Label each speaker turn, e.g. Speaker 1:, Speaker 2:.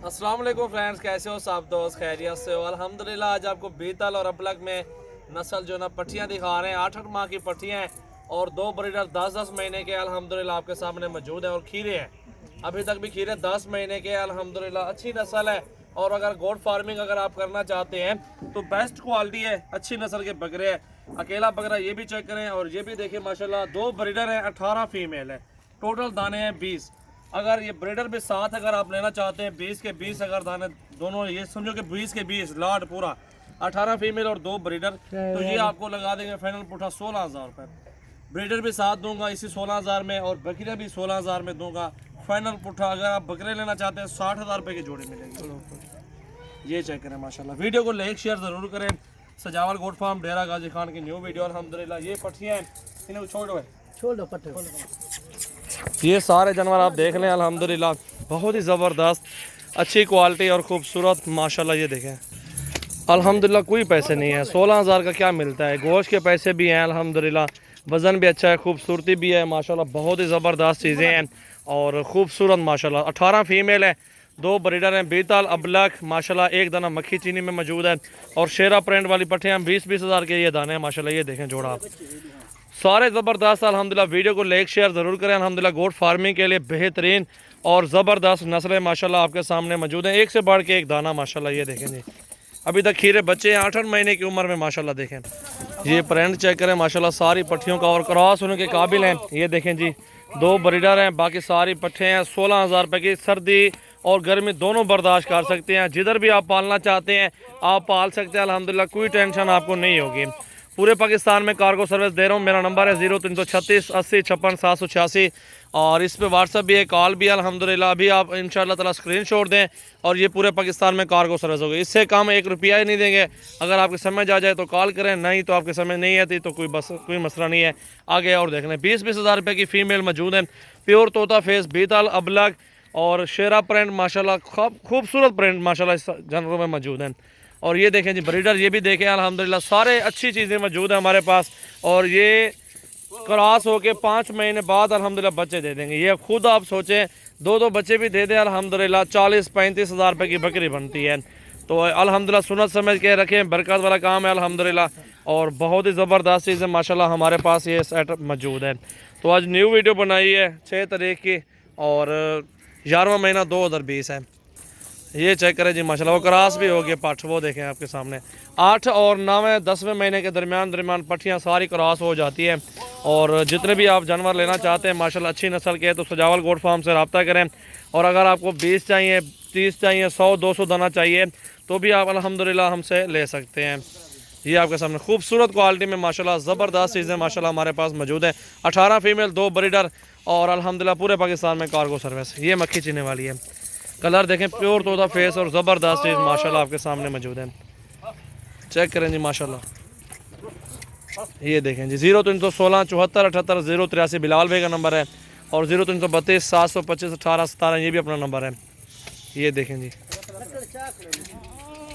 Speaker 1: अस्सलाम वालेकुम फ्रेंड्स, कैसे हो सब दोस्त? खैरियत से हो? अल्हम्दुलिल्लाह। आज आपको बीतल और अबलग में नस्ल जो ना पट्टियाँ दिखा रहे हैं। 8-8 माह की पट्टियाँ हैं और 2 ब्रीडर 10-10 महीने के अल्हम्दुलिल्लाह आपके सामने मौजूद हैं। और खीरे हैं, अभी तक भी खीरे 10 महीने के अल्हम्दुलिल्लाह। अच्छी नस्ल है और अगर गोट फार्मिंग अगर आप करना चाहते हैं तो बेस्ट क्वालिटी है, अच्छी नस्ल के बकरे हैं। अकेला बकरा ये भी चेक करें और ये भी देखें माशाल्लाह। 2 ब्रीडर हैं, 18 फीमेल है, टोटल दाने हैं 20। अगर ये ब्रीडर भी साथ अगर आप लेना चाहते हैं 20 के 20 अगर दाने दोनों, ये समझो कि 20 के 20 लाट पूरा 18 फीमेल और 2 ब्रीडर, तो ये आपको लगा देंगे फाइनल पुठा 16,000 रुपये। ब्रीडर भी साथ दूंगा इसी 16,000 में और बकरियाँ भी 16,000 में दूंगा फाइनल पुठा। अगर आप बकरे लेना चाहते हैं 60,000 रुपये की जोड़ी मिलेगी। ये चेक करें माशाल्लाह। वीडियो को लाइक शेयर ज़रूर करें। सजावल गोट फार्म डेरा गाजी खान की न्यू वीडियो अल्हम्दुलिल्लाह। ये पट्टियाँ हैं, इन्हें छोड़ दो पट्टे। ये सारे जानवर आप देख लें अल्हम्दुलिल्लाह, बहुत ही ज़बरदस्त अच्छी क्वालिटी और ख़ूबसूरत माशाल्लाह। ये देखें अल्हम्दुलिल्लाह, कोई पैसे नहीं है। 16,000 का क्या मिलता है? गोश्त के पैसे भी हैं अल्हम्दुलिल्लाह, वज़न भी अच्छा है, खूबसूरती भी है माशाल्लाह। बहुत ही ज़बरदस्त चीज़ें हैं और ख़ूबसूरत माशाल्लाह। 18 फीमेल है, 2 ब्रीडर हैं, बीतल अबलक माशाल्लाह। एक दाना मक्खी चीनी में मौजूद है और शेरा प्रिंट वाली पट्टियाँ 20-20 हज़ार के ये दाने हैं माशाल्लाह। ये देखें जोड़ा सारे ज़बरदस्त अल्हम्दुलिल्लाह। वीडियो को लाइक शेयर ज़रूर करें अल्हम्दुलिल्लाह। गोट फार्मिंग के लिए बेहतरीन और ज़बरदस्त नस्लें माशाल्लाह आपके सामने मौजूद हैं, एक से बढ़ के एक दाना माशाल्लाह। ये देखें जी, अभी तक खीरे बच्चे हैं 8-8 महीने की उम्र में माशाल्लाह। देखें ये प्रिंट चेक करें माशाल्लाह, सारी पट्टियों का और क्रॉस होने के काबिल हैं। ये देखें जी, 2 ब्रीडर हैं, बाकी सारी पट्टे हैं। 16,000 रुपये की, सर्दी और गर्मी दोनों बर्दाश्त कर सकते हैं। जिधर भी आप पालना चाहते हैं आप पाल सकते हैं अल्हम्दुलिल्लाह, कोई टेंशन आपको नहीं होगी। पूरे पाकिस्तान में कार्गो सर्विस दे रहा हूँ। मेरा नंबर है 0336 80 56 786 और इस पे व्हाट्सअप भी है, कॉल भी है अल्हम्दुलिल्लाह। अभी आप इंशाल्लाह ताला स्क्रीनशॉट दें और ये पूरे पाकिस्तान में कार्गो सर्विस होगी। इससे कम 1 रुपया ही नहीं देंगे। अगर आपके समझ आ जाए तो कॉल करें, नहीं तो आपके समझ नहीं आती तो कोई मसला नहीं है। आगे और देख लें 20-20 हज़ार रुपये की फ़ीमेल मौजूद है। प्योर तोता फेस, बीतल अबलग और शेरा प्रिंट माशाल्लाह, खूबसूरत प्रिंट माशाल्लाह इस जानवरों में मौजूद हैं। और ये देखें जी ब्रीडर, ये भी देखें अल्हम्दुलिल्लाह, सारे अच्छी चीज़ें मौजूद हैं हमारे पास। और ये क्रॉस होके 5 महीने बाद अल्हम्दुलिल्लाह बच्चे दे देंगे। ये खुद आप सोचें, 2-2 बच्चे भी दे दें अल्हम्दुलिल्लाह, 40-35 हज़ार रुपये की बकरी बनती है। तो अल्हम्दुलिल्लाह सुन्नत समझ के रखें, बरकत वाला काम है अल्हम्दुलिल्लाह। और बहुत ही ज़बरदस्त चीज़ें माशाल्लाह हमारे पास ये सेट मौजूद है। तो आज न्यू वीडियो बनाई है 6 तारीख की और 11वां महीना 2020 है। ये चेक करें जी माशाल्लाह, वो क्रॉस भी हो गया पठ, वो देखें आपके सामने। 8 और 9वें 10वें महीने के दरमियान पट्टियाँ सारी क्रॉस हो जाती हैं। और जितने भी आप जानवर लेना चाहते हैं माशाल्लाह अच्छी नस्ल के, तो सजावल गोट फार्म से रब्ता करें। और अगर आपको 20 चाहिए, 30 चाहिए, 100-200 दाना चाहिए तो भी आप अल्हम्दुलिल्लाह हमसे ले सकते हैं। ये आपके सामने खूबसूरत क्वालिटी में माशाल्लाह ज़बरदस्त चीज़ें माशाल्लाह हमारे पास मौजूद है। 18 फीमेल, 2 ब्रीडर और अल्हम्दुलिल्लाह पूरे पाकिस्तान में कार्गो सर्विस। ये मक्खी चीनी वाली है, कलर देखें, प्योर तोता फेस और ज़बरदस्त चीज़ माशाल्लाह आपके सामने मौजूद है। चेक करें जी माशाल्लाह। ये देखें जी 0316 74 78 083 बिलाल भाई का नंबर है और 0332 725 18 17 ये भी अपना नंबर है। ये देखें जी।